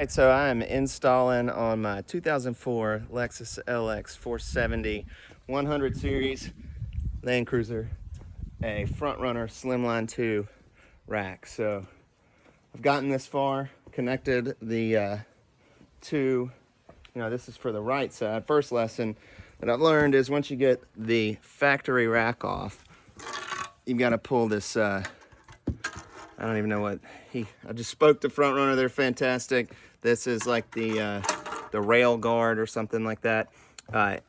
Right, so I am installing on my 2004 Lexus LX470 100 series Land Cruiser a Front Runner Slimline II rack. So I've gotten this far, connected the two, this is for the right side. First lesson that I've learned is once you get the factory rack off, you've got to pull this, I don't even know what I just spoke to Front Runner, they're fantastic. This is like the rail guard or something like that.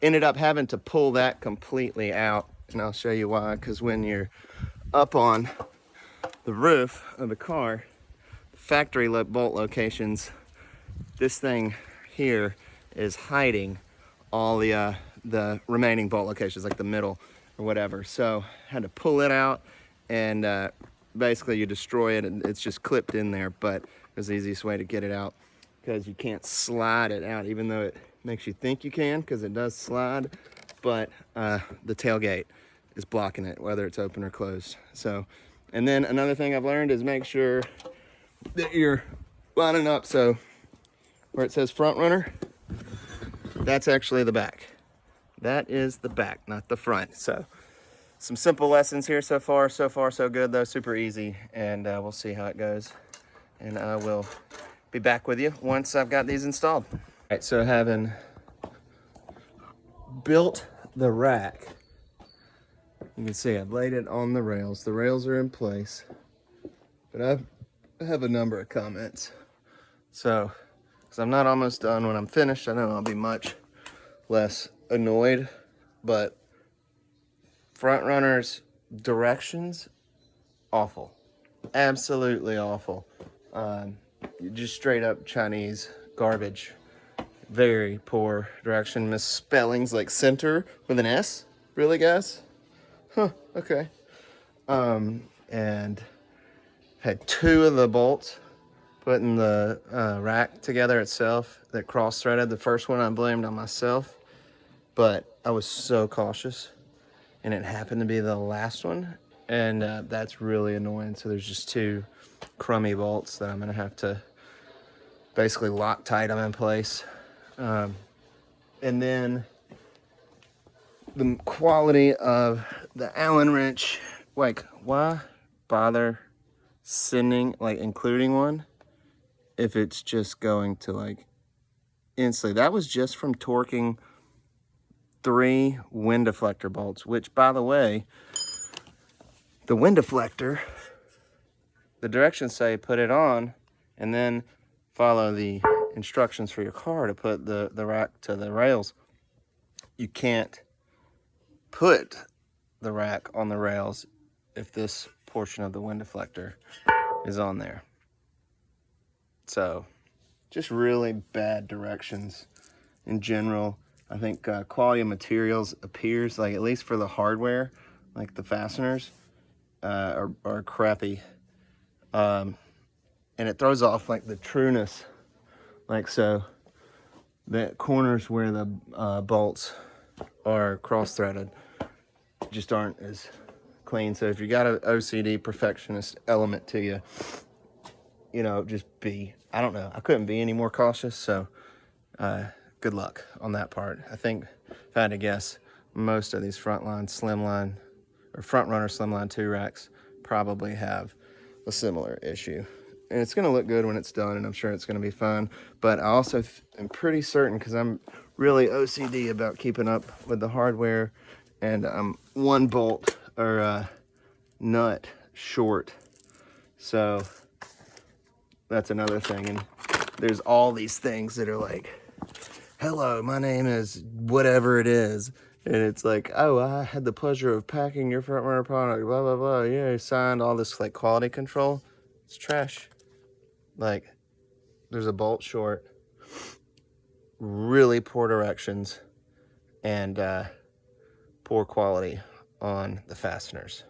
Ended up having to pull that completely out, and I'll show you why. Because when you're up on the roof of the car, factory bolt locations, this thing here is hiding all the remaining bolt locations, like the middle or whatever. So I had to pull it out, and basically you destroy it, and it's just clipped in there. But it was the easiest way to get it out, because you can't slide it out, even though it makes you think you can, because it does slide. But the tailgate is blocking it, whether it's open or closed. So, and then another thing I've learned is make sure that you're lining up. So where it says Front Runner, that's actually the back. That is the back, not the front. So some simple lessons here so far. So far, so good, though. Super easy, and we'll see how it goes. And I will be back with you once I've got these installed. All right, so having built the rack, you can see I've laid it on the rails. The rails are in place, but I have a number of comments. So, because I'm not almost done, when I'm finished, I know I'll be much less annoyed, but Front Runner's directions, awful. Absolutely awful. Just straight up Chinese garbage. Very poor direction. Misspellings like center with an S. Really, guys? Huh, okay. And had two of the bolts putting the rack together itself that cross-threaded. The first one I blamed on myself, but I was so cautious, and it happened to be the last one, and that's really annoying. So there's just two crummy bolts that I'm gonna have to basically Loctite them in place. And then the quality of the Allen wrench, like, why bother sending, like, including one if it's just going to, like, instantly. That was just from torquing 3 wind deflector bolts, which, by the way, the wind deflector, the directions say put it on and then follow the instructions for your car to put the rack to the rails. You can't put the rack on the rails if this portion of the wind deflector is on there. So just really bad directions in general. I think quality of materials appears, like, at least for the hardware, like the fasteners, are crappy. And it throws off, like, the trueness. Like, so the corners where the bolts are cross-threaded just aren't as clean. So if you got an OCD perfectionist element to you, just be, I don't know, I couldn't be any more cautious. So good luck on that part. I think, if I had to guess, most of these Front Runner Slimline II racks probably have a similar issue. And it's going to look good when it's done, and I'm sure it's going to be fine. But I also am pretty certain, because I'm really OCD about keeping up with the hardware, and I'm one bolt or nut short. So that's another thing. And there's all these things that are like, hello, my name is whatever it is. And it's like, oh, I had the pleasure of packing your Front Runner product, blah, blah, blah. Yeah, signed all this, like, quality control. It's trash. Like, there's a bolt short, really poor directions, and poor quality on the fasteners.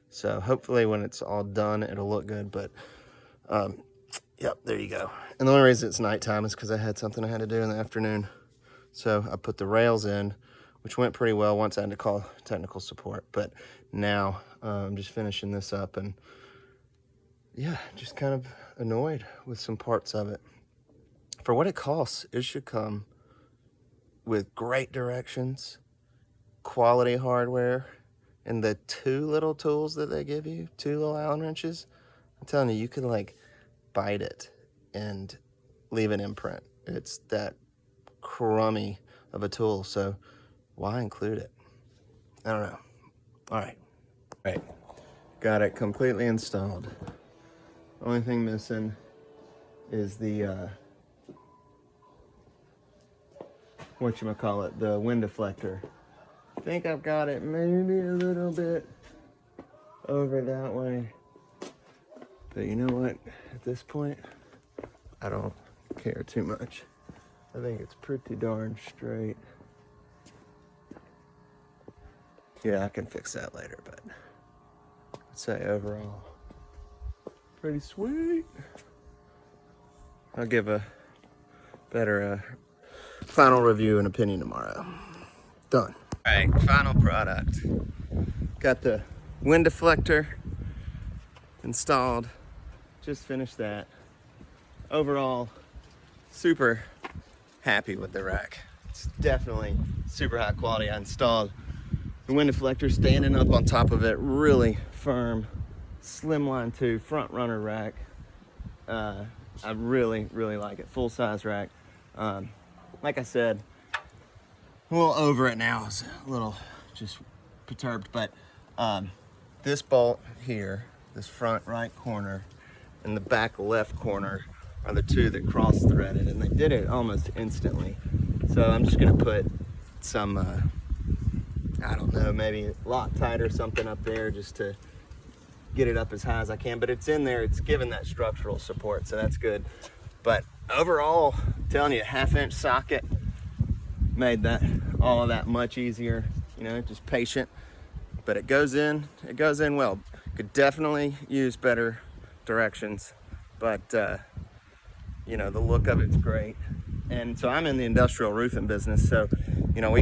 So hopefully when it's all done, it'll look good. But yep, there you go. And the only reason it's nighttime is because I had something I had to do in the afternoon. So I put the rails in, which went pretty well once I had to call technical support. But now I'm just finishing this up, and yeah, just kind of annoyed with some parts of it. for what it costs, it should come with great directions, quality hardware, and the 2 little tools that they give you, 2 little Allen wrenches. I'm telling you, you can like bite it and leave an imprint. It's that crummy of a tool, so why include it? I don't know. All right, got it completely installed. Only thing missing is the whatchamacallit, the wind deflector. I think I've got it maybe a little bit over that way, but you know what, at this point I don't care too much. I think it's pretty darn straight. Yeah, I can fix that later, but I'd say overall pretty sweet. I'll give a better final review and opinion tomorrow. Done. All right, final product. Got the wind deflector installed. Just finished that. Overall, super happy with the rack. It's definitely super high quality. I installed the wind deflector standing up on top of it, really firm. Slimline II Front Runner rack. I really like it. Full size rack. Like I said, a little over it now. It's a little just perturbed, but this bolt here, this front right corner, and the back left corner are the 2 that cross threaded, and they did it almost instantly. So I'm just gonna put some, I don't know, maybe Loctite or something up there just to get it up as high as I can, but it's in there, it's given that structural support, so that's good. But overall, I'm telling you, 1/2-inch socket made that all of that much easier, you know, just patient, but it goes in well. Could definitely use better directions, but you know, the look of it's great. And so I'm in the industrial roofing business, so you know,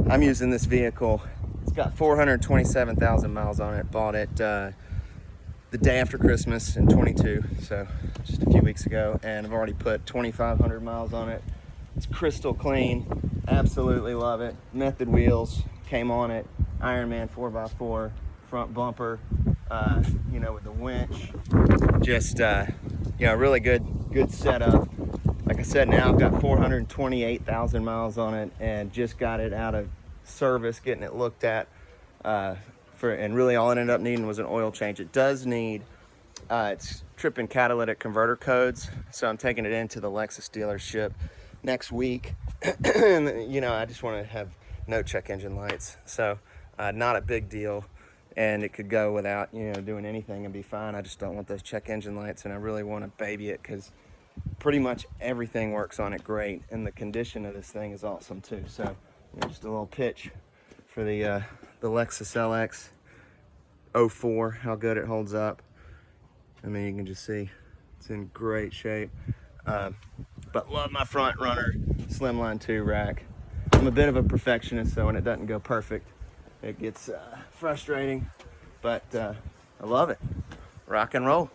I'm using this vehicle. It's got 427,000 miles on it. Bought it the day after Christmas in 22, so just a few weeks ago, and I've already put 2,500 miles on it. It's crystal clean, absolutely love it. Method wheels came on it, Ironman 4x4, front bumper, you know, with the winch. Just, you know, really good setup. Like I said, now I've got 428,000 miles on it, and just got it out of service, getting it looked at, and really all it ended up needing was an oil change. It does need, it's tripping catalytic converter codes, so I'm taking it into the Lexus dealership next week. And you know, I just want to have no check engine lights, so not a big deal, and it could go without, you know, doing anything and be fine. I just don't want those check engine lights, and I really want to baby it because pretty much everything works on it great, and the condition of this thing is awesome too. So you know, just a little pitch for the Lexus LX 04, how good it holds up. I mean, you can just see it's in great shape. But love my Front Runner Slimline II rack. I'm a bit of a perfectionist, so when it doesn't go perfect, it gets frustrating, but I love it. Rock and roll.